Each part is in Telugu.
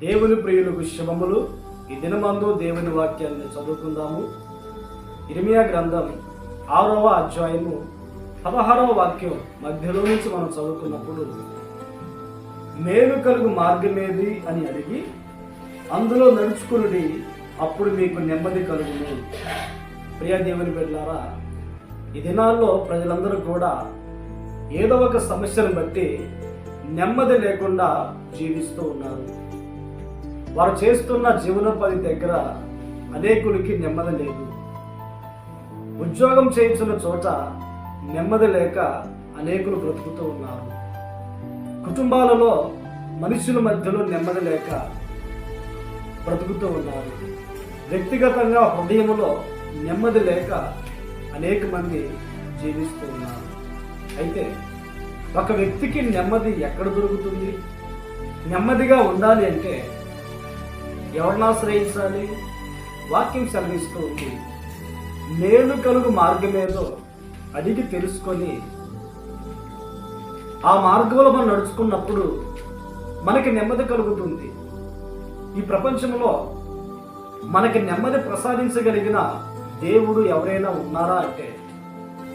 దేవుని ప్రియులకు శుభములు. ఈ దినమందు దేవుని వాక్యాన్ని చదువుకుందాము. ఇర్మియా గ్రంథం 6వ అధ్యాయము 16వ వాక్యం మధ్యలో నుంచి మనం చదువుకున్నప్పుడు, మేలు కలుగు మార్గమేది అని అడిగి అందులో నడుచుకునుడి, అప్పుడు మీకు నెమ్మది కలుగును. ప్రియ దేవుని బిడ్డలారా, ఈ దినాల్లో ప్రజలందరూ కూడా ఏదో ఒక సమస్యను బట్టి నెమ్మది లేకుండా జీవిస్తూ ఉన్నారు. వారు చేస్తున్న జీవనోపాధి దగ్గర అనేకులకి నెమ్మది లేదు. ఉద్యోగం చేయించిన చోట నెమ్మది లేక అనేకులు బ్రతుకుతూ ఉన్నారు. కుటుంబాలలో మనుషుల మధ్యలో నెమ్మది లేక బ్రతుకుతూ ఉన్నారు. వ్యక్తిగతంగా హృదయంలో నెమ్మది లేక అనేక మంది జీవిస్తూ ఉన్నారు. అయితే ఒక వ్యక్తికి నెమ్మది ఎక్కడ దొరుకుతుంది? నెమ్మదిగా ఉండాలి అంటే ఎవరిని ఆశ్రయించాలి? వాక్యం సెలవిస్తూ ఉంది, మేలు కలుగు మార్గమేదో అడిగి తెలుసుకొని ఆ మార్గంలో మనం నడుచుకున్నప్పుడు మనకి నెమ్మది కలుగుతుంది. ఈ ప్రపంచంలో మనకి నెమ్మది ప్రసాదించగలిగిన దేవుడు ఎవరైనా ఉన్నారా అంటే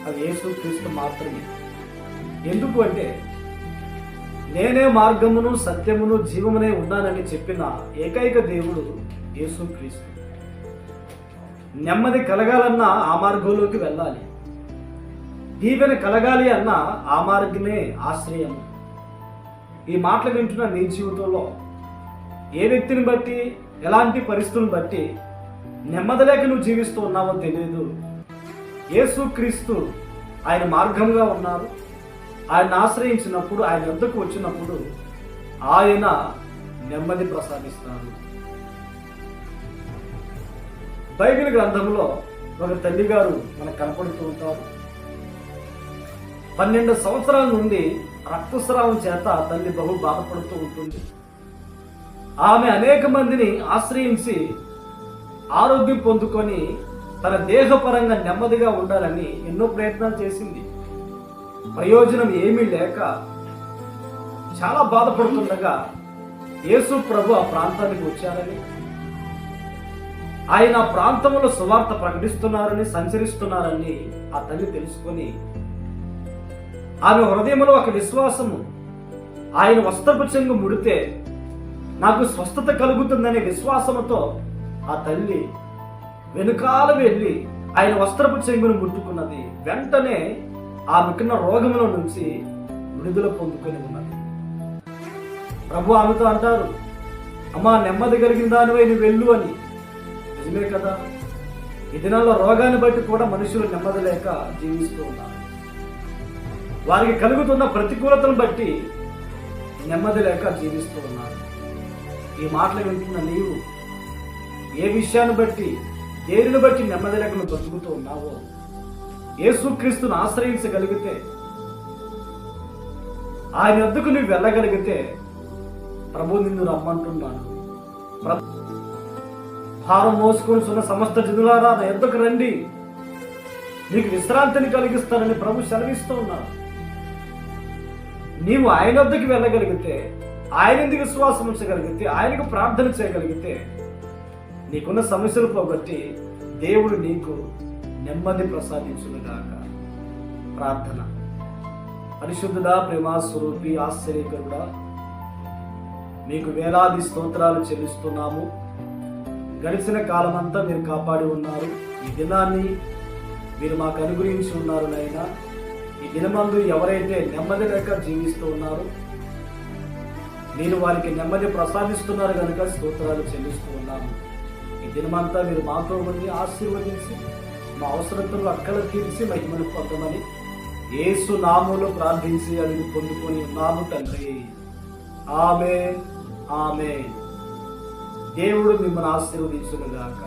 అది యేసుక్రీస్తు మాత్రమే. ఎందుకు అంటే, నేనే మార్గమును సత్యమును జీవమునే ఉన్నానని చెప్పిన ఏకైక దేవుడు యేసుక్రీస్తు. నెమ్మది కలగాలన్నా ఆ మార్గంలోకి వెళ్ళాలి. దీవెన కలగాలి అన్నా ఆ మార్గమే ఆశ్రయము. ఈ మాటలు వింటున్న నీ జీవితంలో ఏ వ్యక్తిని బట్టి, ఎలాంటి పరిస్థితులను బట్టి నెమ్మది లేక నువ్వు జీవిస్తూ ఉన్నావో తెలియదు. యేసుక్రీస్తు ఆయన మార్గంగా ఉన్నారు. ఆయన ఆశ్రయించినప్పుడు, ఆయన వద్దకు వచ్చినప్పుడు ఆయన నెమ్మది ప్రసాదిస్తారు. బైబిల్ గ్రంథంలో ఒక తల్లి గారు మనకు కనపడుతూ ఉంటారు. 12 సంవత్సరాల నుండి రక్తస్రావం చేత తల్లి బహు బాధపడుతూ ఉంటుంది. ఆమె అనేక మందిని ఆశ్రయించి ఆరోగ్యం పొందుకొని తన దేహపరంగా నెమ్మదిగా ఉండాలని ఎన్నో ప్రయత్నాలు చేసింది. ప్రయోజనం ఏమీ లేక చాలా బాధపడుతుండగా యేసు ప్రభు ఆ ప్రాంతానికి వచ్చారని, ఆయన ఆ ప్రాంతంలో సువార్త ప్రకటిస్తున్నారని, సంచరిస్తున్నారని ఆ తల్లి తెలుసుకొని ఆమె హృదయంలో ఒక విశ్వాసము, ఆయన వస్త్రపు చెంగు ముడితే నాకు స్వస్థత కలుగుతుందనే విశ్వాసముతో ఆ తల్లి వెనుకాల వెళ్ళి ఆయన వస్త్రపు చెంగును ముట్టుకున్నది. వెంటనే ఆమెకున్న రోగముల నుంచి విడుదల పొందుకొని ఉన్నది. ప్రభు ఆమెతో అంటారు, అమ్మా, నెమ్మది కలిగిన దానివై నువ్వు వెళ్ళు అని. నిజమే కదా. ఈ దినాల్లో రోగాన్ని బట్టి కూడా మనుషులు నెమ్మది లేక జీవిస్తూ ఉన్నారు. వారికి కలుగుతున్న ప్రతికూలతను బట్టి నెమ్మది లేక జీవిస్తూ ఉన్నారు. ఈ మాటలు వింటున్న నీవు ఏ విషయాన్ని బట్టి, దేనిని బట్టి నెమ్మది లేక నువ్వు బ్రతుకుతూ ఉన్నావో, యేసుక్రీస్తును ఆశ్రయించగలిగితే, ఆయన వద్దకు నువ్వు వెళ్ళగలిగితే ప్రభు నిన్ను రమ్మంటున్నాను. భారం మోసుకొని సమస్త జనులారా నా యొద్దకు రండి, నీకు విశ్రాంతిని కలిగిస్తానని ప్రభు సెలవిస్తూ ఉన్నాడు. నీవు ఆయన వద్దకు వెళ్ళగలిగితే, ఆయన ఎందుకు విశ్వాసం ఉంచగలిగితే, ఆయనకు ప్రార్థన చేయగలిగితే నీకున్న సమస్యలు పోగొట్టి దేవుడు నీకు నెమ్మది ప్రసాదించునుగాక. ప్రార్థన. పరిశుద్ధుడా, ప్రేమ స్వరూపి, ఆశ్చర్యకరుడా, మీకు వేలాది స్తోత్రాలు చెల్లిస్తున్నాము. గడిచిన కాలమంతా మీరు కాపాడి ఉన్నారు. ఈ దినాన్ని మీరు మాకు అనుగ్రహించి ఉన్నారు నాయనా. ఈ దినమందు ఎవరైతే నెమ్మది లేక జీవిస్తూ ఉన్నారో మీరు వారికి నెమ్మది ప్రసాదిస్తున్నారు కనుక స్తోత్రాలు చెల్లిస్తూ ఉన్నాము. ఈ దినమంతా మీరు మాతో ఉండి ఆశీర్వదించి మా అవసరతలు అక్కల తీర్చి మహిమను పొందమని యేసు నామములో ప్రార్థించి అడిగి పొందుకొని ఉన్నాము తండ్రి. ఆమేన్, ఆమేన్. దేవుడు మిమ్మల్ని ఆశీర్వదించునుగాక.